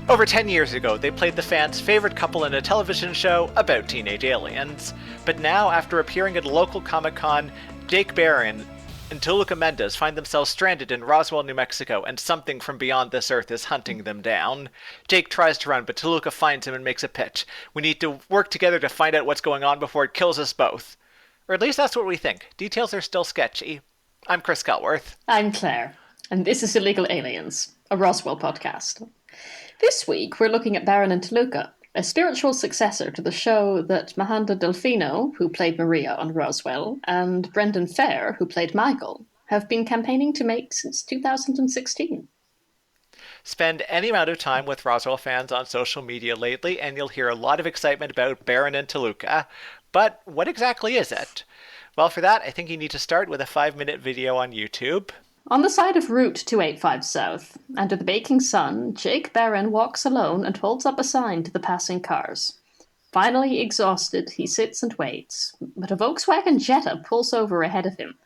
Over 10 years ago, they played the fans' favorite couple in a television show about teenage aliens. But now, after appearing at a local Comic-Con, Jake Barron and Toluca Mendez find themselves stranded in Roswell, New Mexico, and something from beyond this earth is hunting them down. Jake tries to run, but Toluca finds him and makes a pitch. We need to work together to find out what's going on before it kills us both. Or at least that's what we think. Details are still sketchy. I'm Chris Cutworth. I'm Claire, and this is Illegal Aliens, a Roswell podcast. This week, we're looking at Barron and Toluca, a spiritual successor to the show that Mahanda Delfino, who played Maria on Roswell, and Brendan Fair, who played Michael, have been campaigning to make since 2016. Spend any amount of time with Roswell fans on social media lately, and you'll hear a lot of excitement about Barron and Toluca. But what exactly is it? Well, for that, I think you need to start with a 5-minute video on YouTube. On the side of Route 285 South, under the baking sun, Jake Barron walks alone and holds up a sign to the passing cars. Finally exhausted, he sits and waits, but a Volkswagen Jetta pulls over ahead of him.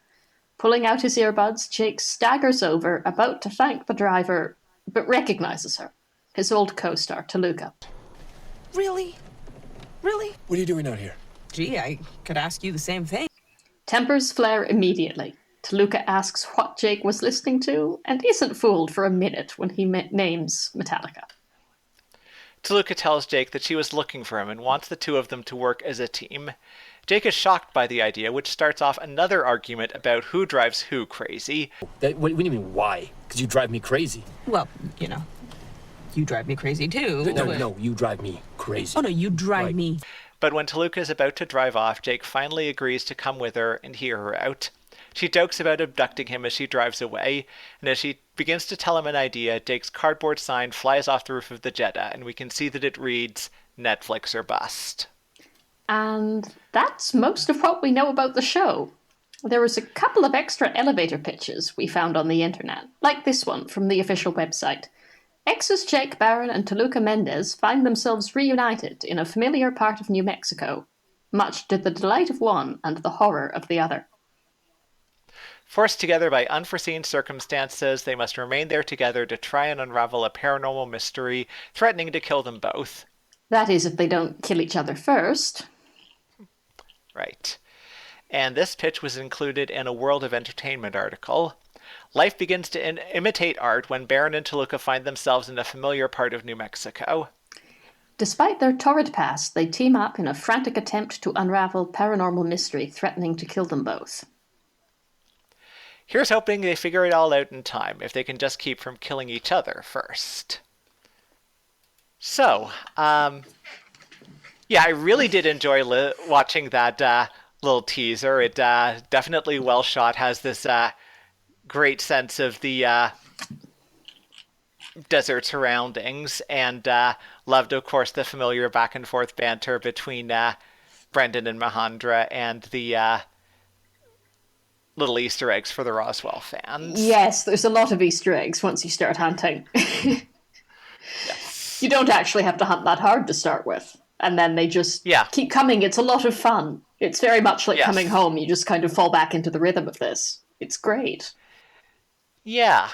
Pulling out his earbuds, Jake staggers over, about to thank the driver, but recognizes her, his old co-star, Toluca. Really? Really? What are you doing out here? Gee, I could ask you the same thing. Tempers flare immediately. Toluca asks what Jake was listening to, and isn't fooled for a minute when he names Metallica. Toluca tells Jake that she was looking for him and wants the two of them to work as a team. Jake is shocked by the idea, which starts off another argument about who drives who crazy. What do you mean, why? Because you drive me crazy. Well, you drive me crazy too. No, you drive me crazy. Oh no, you drive me. But when Toluca is about to drive off, Jake finally agrees to come with her and hear her out. She jokes about abducting him as she drives away, and as she begins to tell him an idea, Jake's cardboard sign flies off the roof of the Jetta, and we can see that it reads, "Netflix or bust." And that's most of what we know about the show. There was a couple of extra elevator pitches we found on the internet, like this one from the official website. Exes Jake Barron and Toluca Mendez find themselves reunited in a familiar part of New Mexico, much to the delight of one and the horror of the other. Forced together by unforeseen circumstances, they must remain there together to try and unravel a paranormal mystery threatening to kill them both. That is, if they don't kill each other first. Right. And this pitch was included in a World of Entertainment article. Life begins to imitate art when Barron and Toluca find themselves in a familiar part of New Mexico. Despite their torrid past, they team up in a frantic attempt to unravel paranormal mystery threatening to kill them both. Here's hoping they figure it all out in time, if they can just keep from killing each other first. So, I really did enjoy watching that little teaser. It definitely well shot, has this great sense of the desert surroundings, and loved, of course, the familiar back and forth banter between Brendan and Mahandra and the little Easter eggs for the Roswell fans. Yes, there's a lot of Easter eggs once you start hunting. Yes. You don't actually have to hunt that hard to start with. And then they just keep coming. It's a lot of fun. It's very much like coming home. You just kind of fall back into the rhythm of this. It's great. Yeah.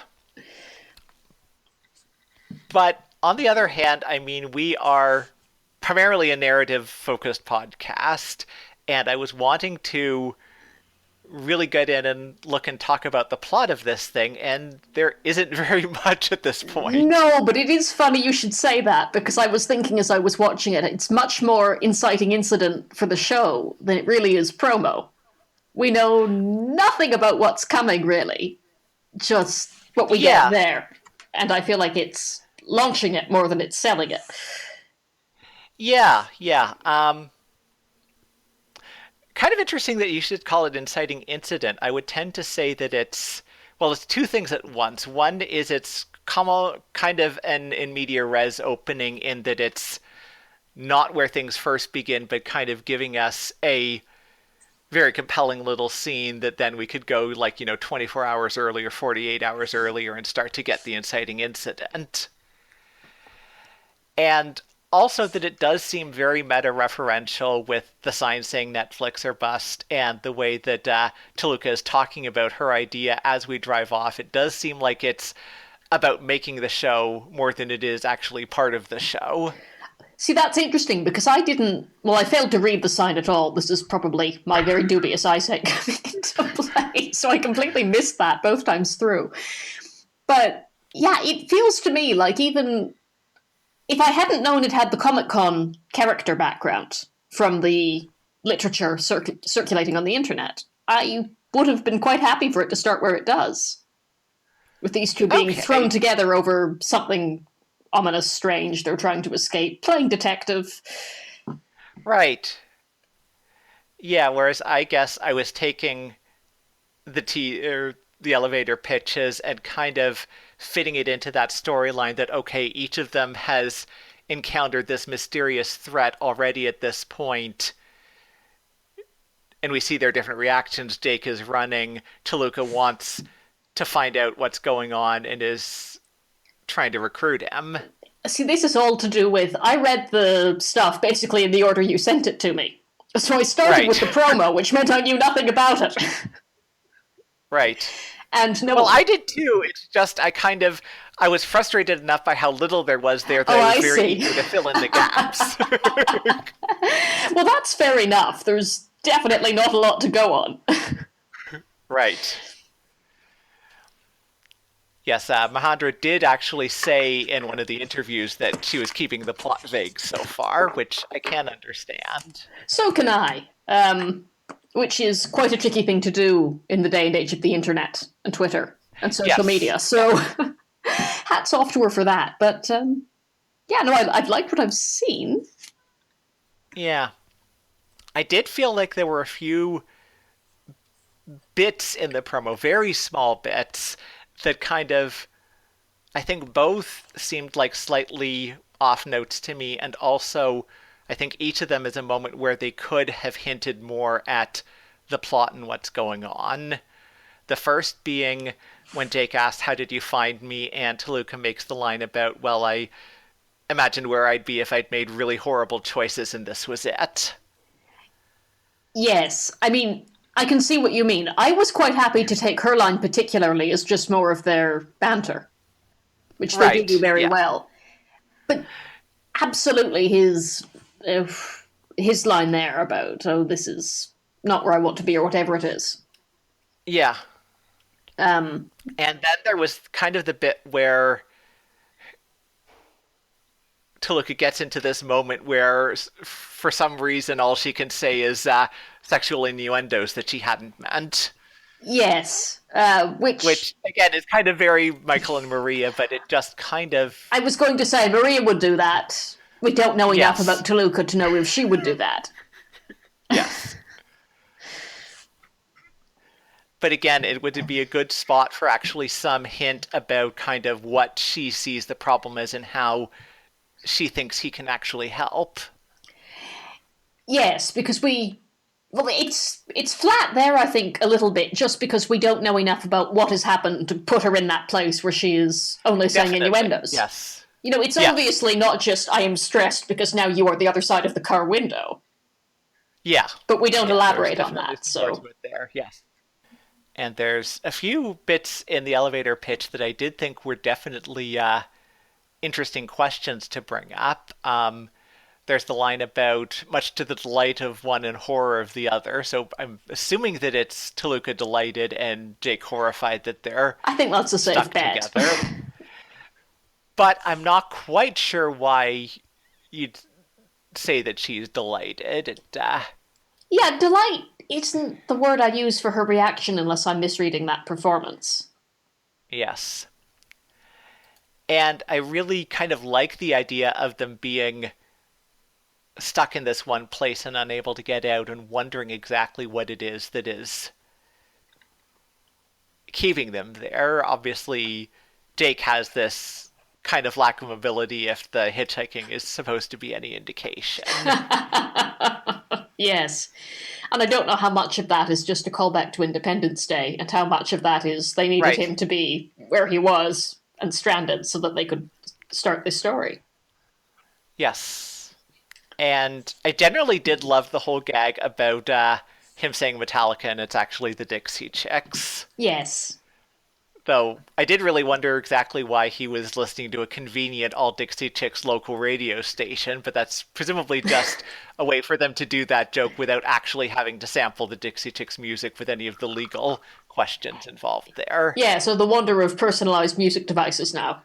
But on the other hand, I mean, we are primarily a narrative-focused podcast, and I was wanting to really get in and look and talk about the plot of this thing, and there isn't very much at this point. No, but it is funny you should say that, because I was thinking as I was watching it, it's much more inciting incident for the show than it really is promo. We know nothing about what's coming, really. Just what we get there. And I feel like it's launching it more than it's selling it. Yeah. Kind of interesting that you should call it inciting incident. I would tend to say that it's two things at once. One is it's kind of an in media res opening, in that it's not where things first begin, but kind of giving us a very compelling little scene that then we could go 24 hours earlier, 48 hours earlier, and start to get the inciting incident. And also that it does seem very meta-referential with the sign saying Netflix or bust, and the way that Toluca is talking about her idea as we drive off. It does seem like it's about making the show more than it is actually part of the show. See, that's interesting because I failed to read the sign at all. This is probably my very dubious eyesight coming into play, so I completely missed that both times through. But yeah, it feels to me like even if I hadn't known it had the Comic-Con character background from the literature circulating on the internet, I would have been quite happy for it to start where it does. With these two being thrown together over something ominous, strange, they're trying to escape, playing detective. Right. Yeah, whereas I guess I was taking the elevator pitches and kind of fitting it into that storyline that, okay, each of them has encountered this mysterious threat already at this point, and we see their different reactions. Jake is running, Toluca wants to find out what's going on and is trying to recruit him. See, this is all to do with, I read the stuff basically in the order you sent it to me. So I started with the promo, which meant I knew nothing about it. Right. And no. Well, I did too. It's just I was frustrated enough by how little there was there that I was very eager to fill in the gaps. Well, that's fair enough. There's definitely not a lot to go on. Right. Yes, Mahendra did actually say in one of the interviews that she was keeping the plot vague so far, which I can understand. So can I. Which is quite a tricky thing to do in the day and age of the internet and Twitter and social media. So hats off to her for that. But I've liked what I've seen. Yeah. I did feel like there were a few bits in the promo, very small bits, that kind of, I think both seemed like slightly off notes to me, and also I think each of them is a moment where they could have hinted more at the plot and what's going on. The first being when Jake asked, "How did you find me?" and Toluca makes the line about, "Well, I imagined where I'd be if I'd made really horrible choices and this was it." Yes, I mean, I can see what you mean. I was quite happy to take her line particularly as just more of their banter, which they do very well. But absolutely his line there about, "Oh, this is not where I want to be," or whatever it is. Yeah. And then there was kind of the bit where Toluca gets into this moment where, for some reason, all she can say is sexual innuendos that she hadn't meant. Yes, which again is kind of very Michael and Maria, but it just kind of. I was going to say Maria would do that. We don't know enough about Toluca to know if she would do that. Yes. But again, it would be a good spot for actually some hint about kind of what she sees the problem is and how she thinks he can actually help. Yes, because it's flat there, I think, a little bit, just because we don't know enough about what has happened to put her in that place where she is only saying innuendos. Yes. You know, it's obviously not just, "I am stressed because now you are the other side of the car window." Yeah. But we don't elaborate on that, so. There, yes. And there's a few bits in the elevator pitch that I did think were definitely interesting questions to bring up. There's the line about much to the delight of one and horror of the other. So I'm assuming that it's Toluca delighted and Jake horrified that they're I think that's a safe stuck bet. Together. But I'm not quite sure why you'd say that she's delighted. Yeah, delight isn't the word I use for her reaction unless I'm misreading that performance. Yes. And I really kind of like the idea of them being stuck in this one place and unable to get out and wondering exactly what it is that is keeping them there. Obviously, Jake has this kind of lack of mobility if the hitchhiking is supposed to be any indication. Yes. And I don't know how much of that is just a callback to Independence Day and how much of that is they needed him to be where he was and stranded so that they could start this story. Yes. And I generally did love the whole gag about him saying Metallica and it's actually the Dixie Chicks. Yes. Though I did really wonder exactly why he was listening to a convenient All Dixie Chicks local radio station, but that's presumably just a way for them to do that joke without actually having to sample the Dixie Chicks music with any of the legal questions involved there. Yeah, so the wonder of personalized music devices now.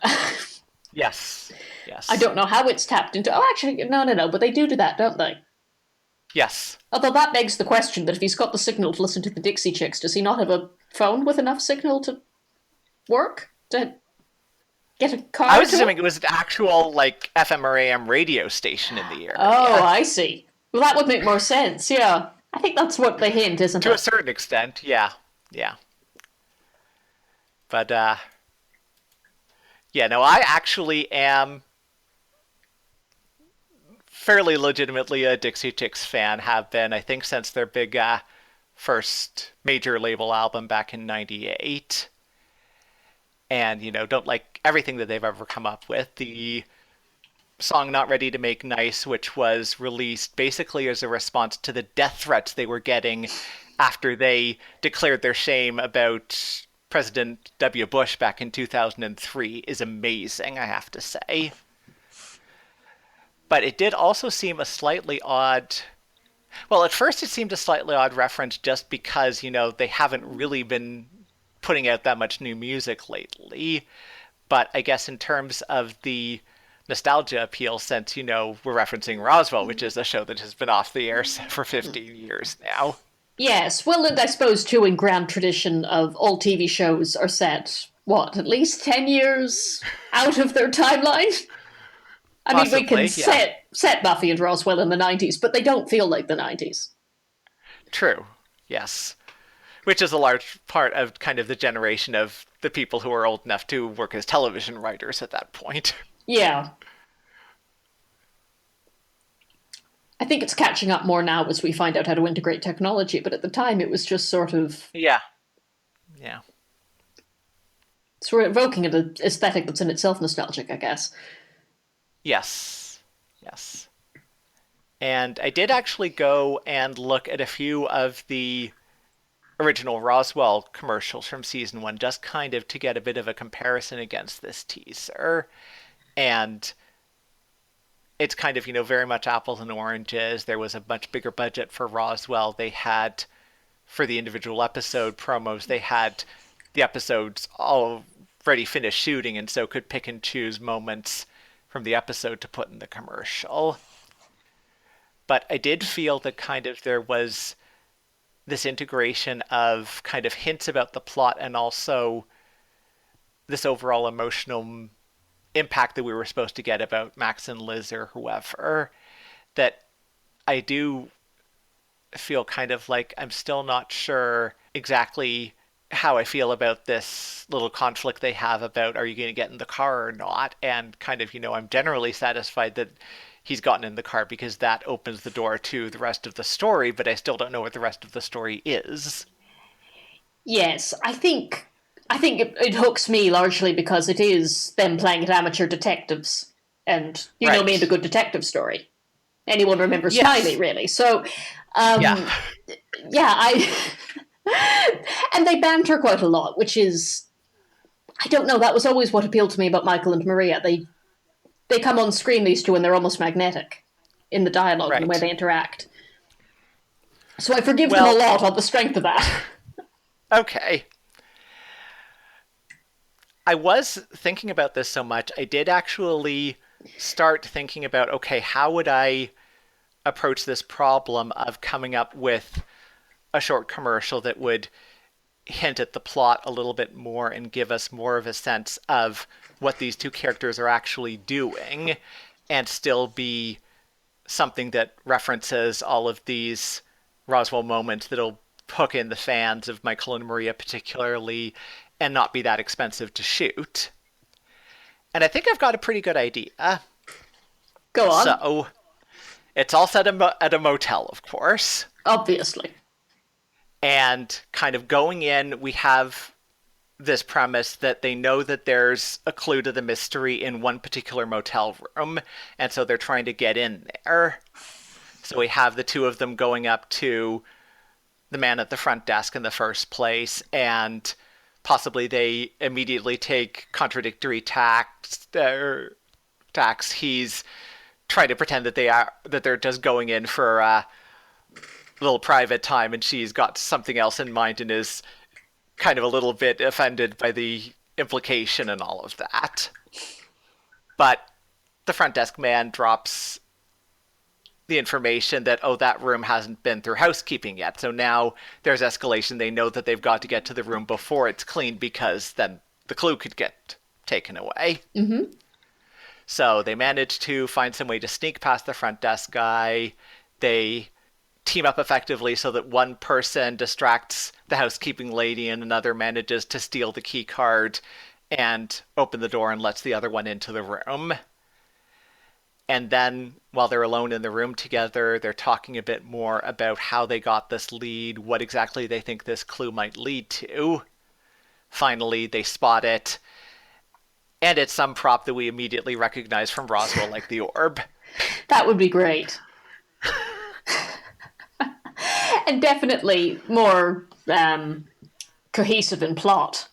Yes. Yes. I don't know how it's tapped into. Oh, actually, no, but they do that, don't they? Yes. Although that begs the question that if he's got the signal to listen to the Dixie Chicks, does he not have a phone with enough signal to work? To get a car? I was assuming it was an actual, like, FM or AM radio station in the area. Oh, I see. Well, that would make more sense, yeah. I think that's what they hint, isn't it? To a certain extent, yeah. Yeah. But, yeah, no, I actually am fairly legitimately a Dixie Chicks fan, have been, I think, since their big first major label album back in 98. And, don't like everything that they've ever come up with. The song Not Ready to Make Nice, which was released basically as a response to the death threats they were getting after they declared their shame about President W. Bush back in 2003, is amazing, I have to say. But it did also seem a slightly odd... Well, at first it seemed a slightly odd reference just because, they haven't really been putting out that much new music lately. But I guess in terms of the nostalgia appeal, since, we're referencing Roswell, which is a show that has been off the air for 15 years now. Yes, well, and I suppose, too, in grand tradition of all TV shows are set, at least 10 years out of their timeline? I mean, we can set Buffy and Roswell in the 90s, but they don't feel like the 90s. True, yes. Which is a large part of kind of the generation of the people who are old enough to work as television writers at that point. Yeah. I think it's catching up more now as we find out how to integrate technology, but at the time it was just sort of... Yeah. So we're evoking an aesthetic that's in itself nostalgic, I guess. Yes. And I did actually go and look at a few of the original Roswell commercials from season 1, just kind of to get a bit of a comparison against this teaser. And it's kind of, very much apples and oranges. There was a much bigger budget for Roswell. They had, for the individual episode promos, they had the episodes already finished shooting, and so could pick and choose moments from the episode to put in the commercial. But I did feel that kind of there was this integration of kind of hints about the plot and also this overall emotional impact that we were supposed to get about Max and Liz or whoever, that I do feel kind of like I'm still not sure exactly how I feel about this little conflict they have about, are you going to get in the car or not? And kind of, I'm generally satisfied that he's gotten in the car because that opens the door to the rest of the story, but I still don't know what the rest of the story is. Yes, I think it hooks me largely because it is them playing at amateur detectives. And you know me and a good detective story. Anyone remembers Smiley, really. So, yeah, and they banter quite a lot, which is, I don't know, that was always what appealed to me about Michael and Maria. They come on screen, these two, and they're almost magnetic in the dialogue and the way they interact. So I forgive them a lot on the strength of that. Okay. I was thinking about this so much, I did actually start thinking about, okay, how would I approach this problem of coming up with a short commercial that would hint at the plot a little bit more and give us more of a sense of what these two characters are actually doing, and still be something that references all of these Roswell moments that'll hook in the fans of Michael and Maria particularly, and not be that expensive to shoot. And I think I've got a pretty good idea. Go on. So, it's all set at a motel, of course. Obviously. And kind of going in, we have this premise that they know that there's a clue to the mystery in one particular motel room, and so they're trying to get in there. So we have the two of them going up to the man at the front desk in the first place, and possibly they immediately take contradictory tacks. He's trying to pretend that they're just going in for a little private time, and she's got something else in mind and is kind of a little bit offended by the implication and all of that. But the front desk man drops the information that, that room hasn't been through housekeeping yet. So now there's escalation. They know that they've got to get to the room before it's cleaned, because then the clue could get taken away. Mm-hmm. So they manage to find some way to sneak past the front desk guy. They team up effectively so that one person distracts the housekeeping lady and another manages to steal the key card and open the door and lets the other one into the room. And then, while they're alone in the room together, they're talking a bit more about how they got this lead, what exactly they think this clue might lead to. Finally, they spot it. And it's some prop that we immediately recognize from Roswell, like the orb. That would be great. And definitely more cohesive in plot.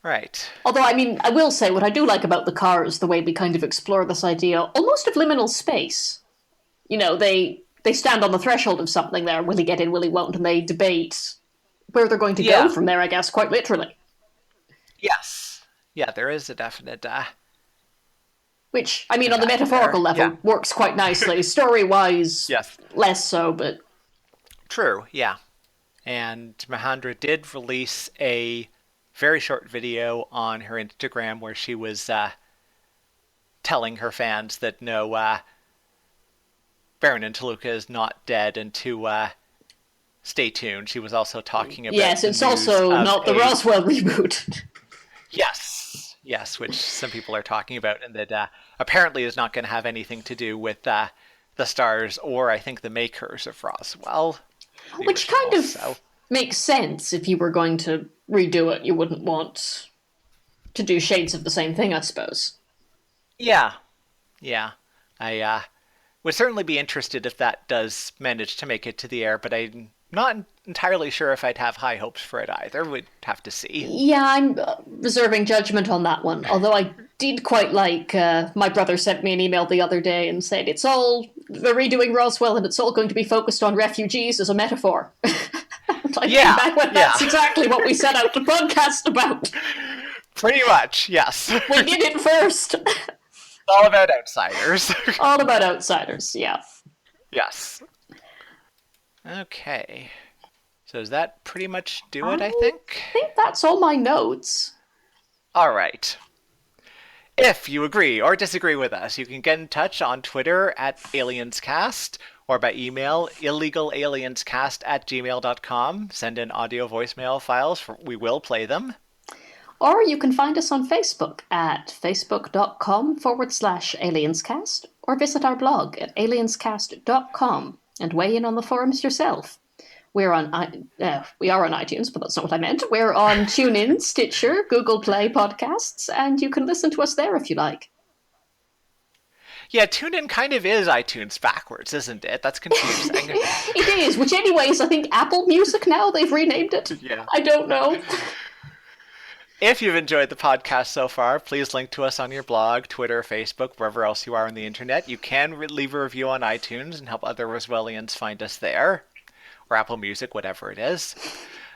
Right. Although, I mean, I will say what I do like about the car is the way we kind of explore this idea almost of liminal space. You know, they stand on the threshold of something there. Will he get in, will he won't? And they debate where they're going to go from there, I guess, quite literally. Yes. Yeah, there is a definite... Which, I mean, on the metaphorical level, works quite nicely. Story-wise, yes, less so, but... True, yeah. And Mahendra did release a very short video on her Instagram where she was telling her fans that no, Baron and Toluca is not dead, and to stay tuned. She was also talking about... Yes, it's also not the Roswell reboot. Yes, which some people are talking about, and that apparently is not going to have anything to do with the stars or, I think, the makers of Roswell. Which kind of makes sense. If you were going to redo it, you wouldn't want to do shades of the same thing, I suppose. Yeah. I would certainly be interested if that does manage to make it to the air, but I'm not entirely sure if I'd have high hopes for it either. We'd have to see. Yeah, I'm reserving judgment on that one. Although I did quite like, my brother sent me an email the other day and said they're redoing Roswell and it's all going to be focused on refugees as a metaphor. That's exactly what we set out to podcast about. Pretty much, yes. We did it first. All about outsiders. All about outsiders, yeah. Yes. Okay. So does that pretty much do it, I think? I think that's all my notes. All right. If you agree or disagree with us, you can get in touch on Twitter at alienscast or by email illegalalienscast@gmail.com. Send in audio voicemail files. We will play them. Or you can find us on Facebook at facebook.com/alienscast or visit our blog at alienscast.com and weigh in on the forums yourself. We are on iTunes, but that's not what I meant. We're on TuneIn, Stitcher, Google Play Podcasts, and you can listen to us there if you like. Yeah, TuneIn kind of is iTunes backwards, isn't it? That's confusing. It is, which anyways, I think Apple Music now, they've renamed it. Yeah. I don't know. If you've enjoyed the podcast so far, please link to us on your blog, Twitter, Facebook, wherever else you are on the internet. You can leave a review on iTunes and help other Roswellians find us there. Or Apple Music, whatever it is.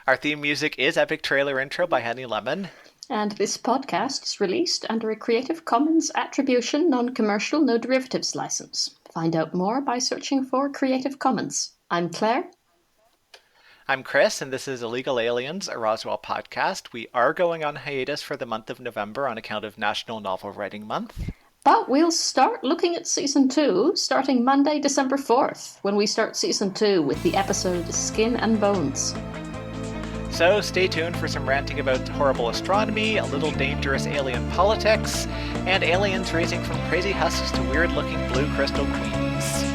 Our theme music is Epic Trailer Intro by Henny Lemon. And this podcast is released under a Creative Commons Attribution, Non-Commercial, No Derivatives license. Find out more by searching for Creative Commons. I'm Claire. I'm Chris, and this is Illegal Aliens, a Roswell podcast. We are going on hiatus for the month of November on account of National Novel Writing Month. But we'll start looking at Season 2 starting Monday, December 4th, when we start Season 2 with the episode Skin and Bones. So stay tuned for some ranting about horrible astronomy, a little dangerous alien politics, and aliens raising from crazy husks to weird-looking blue crystal queens.